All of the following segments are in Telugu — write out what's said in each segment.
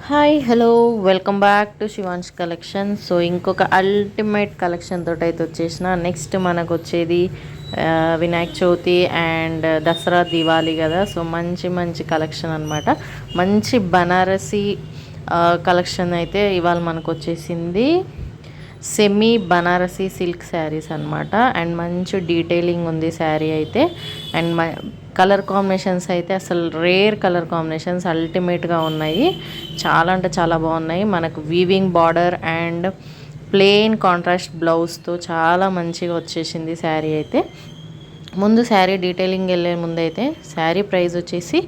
Hi hello welcome back to Shivansh collection. So ఇంకొక అల్టిమేట్ కలెక్షన్ తోటి అయితే వచ్చేసిన. నెక్స్ట్ మనకు వచ్చేది వినాయక చవితి అండ్ దసరా దివాళీ కదా. సో మంచి మంచి కలెక్షన్ అనమాట. మంచి బనారసి కలెక్షన్ అయితే ఇవాళ మనకు వచ్చేసింది. సెమీ బనారసి సిల్క్ శారీస్ అనమాట. అండ్ మంచి డీటెయిలింగ్ ఉంది శారీ అయితే. అండ్ కలర్ కాంబినేషన్స్ అయితే అసలు రేర్ కలర్ కాంబినేషన్స్ అల్టిమేట్గా ఉన్నాయి. చాలా అంటే చాలా బాగున్నాయి. మనకు weaving border and plain contrast బ్లౌజ్తో చాలా మంచిగా వచ్చేసింది శారీ అయితే. ముందు శారీ డీటెయిలింగ్ వెళ్ళే ముందు అయితే శారీ ప్రైస్ వచ్చేసి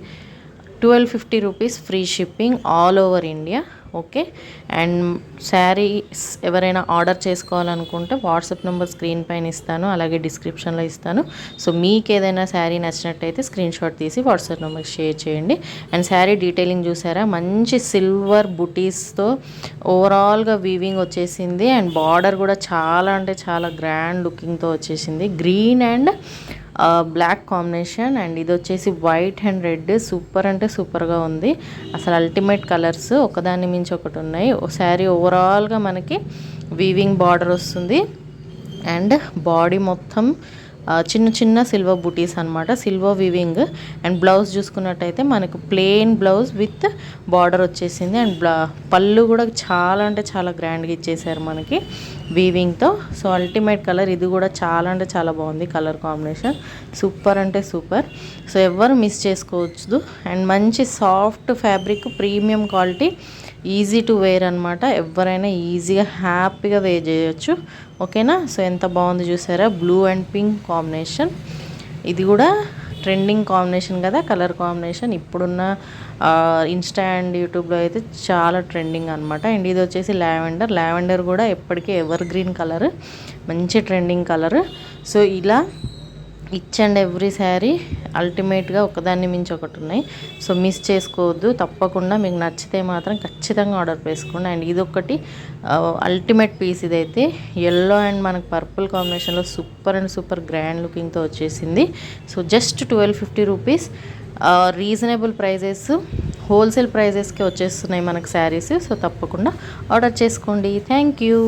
1250 rupees, free shipping all over India. Okay. And saris ఎవరైనా ఆర్డర్ చేసుకోవాలనుకుంటే వాట్సాప్ నెంబర్ స్క్రీన్ పైన ఇస్తాను, అలాగే డిస్క్రిప్షన్లో ఇస్తాను. సో మీకు ఏదైనా శారీ నచ్చినట్టయితే స్క్రీన్ షాట్ తీసి వాట్సాప్ నెంబర్కి షేర్ చేయండి. అండ్ శారీ డీటెయిలింగ్ చూసారా, మంచి సిల్వర్ బుటీస్తో ఓవరాల్గా వీవింగ్ వచ్చేసింది. అండ్ బార్డర్ కూడా చాలా అంటే చాలా గ్రాండ్ లుకింగ్తో వచ్చేసింది. Green and black combination. And ఇది వచ్చేసి వైట్ అండ్ రెడ్. సూపర్ అంటే సూపర్గా ఉంది. అసలు అల్టిమేట్ కలర్స్ ఒకదాని మించి ఒకటి ఉన్నాయి. శారీ ఓవరాల్గా మనకి వీవింగ్ బార్డర్ వస్తుంది. అండ్ బాడీ మొత్తం చిన్న చిన్న సిల్వర్ బుటీస్ అనమాట, సిల్వర్ వీవింగ్. అండ్ బ్లౌజ్ చూసుకున్నట్టయితే మనకు ప్లెయిన్ బ్లౌజ్ విత్ బార్డర్ వచ్చేసింది. అండ్ పళ్ళు కూడా చాలా అంటే చాలా గ్రాండ్గా ఇచ్చేసారు మనకి వీవింగ్తో. So ultimate colour. ఇది కూడా చాలా అంటే చాలా బాగుంది కలర్ కాంబినేషన్. సూపర్ అంటే సూపర్. సో ఎవరు మిస్ చేసుకోవచ్చు. అండ్ మంచి soft fabric, premium quality, easy to wear అనమాట. ఎవరైనా ఈజీగా హ్యాపీగా వేర్ చేయొచ్చు. ఓకేనా. సో ఎంత బాగుంది చూసారా, బ్లూ అండ్ పింక్ కాంబినేషన్. ఇది కూడా ట్రెండింగ్ కాంబినేషన్ కదా కలర్ కాంబినేషన్. ఇప్పుడున్న ఇన్స్టా అండ్ యూట్యూబ్లో అయితే చాలా ట్రెండింగ్ అనమాట. అండ్ ఇది వచ్చేసి లావెండర్. లావెండర్ కూడా ఎప్పటికీ ఎవర్ గ్రీన్ కలర్, మంచి ట్రెండింగ్ కలర్. సో ఇలా ఈచ్ అండ్ ఎవ్రీ శారీ అల్టిమేట్గా ఒకదాన్ని మించి ఒకటి ఉన్నాయి. సో మిస్ చేసుకోవద్దు. తప్పకుండా మీకు నచ్చితే మాత్రం ఖచ్చితంగా ఆర్డర్ చేసుకోండి. అండ్ ఇదొకటి అల్టిమేట్ పీస్. ఇదైతే ఎల్లో అండ్ మనకు పర్పుల్ కాంబినేషన్లో సూపర్ అండ్ సూపర్ గ్రాండ్ లుకింగ్తో వచ్చేసింది. So just 1250 rupees. Reasonable prices, wholesale ప్రైజెస్కి వచ్చేస్తున్నాయి మనకు శారీస్. సో తప్పకుండా ఆర్డర్ చేసుకోండి. Thank you.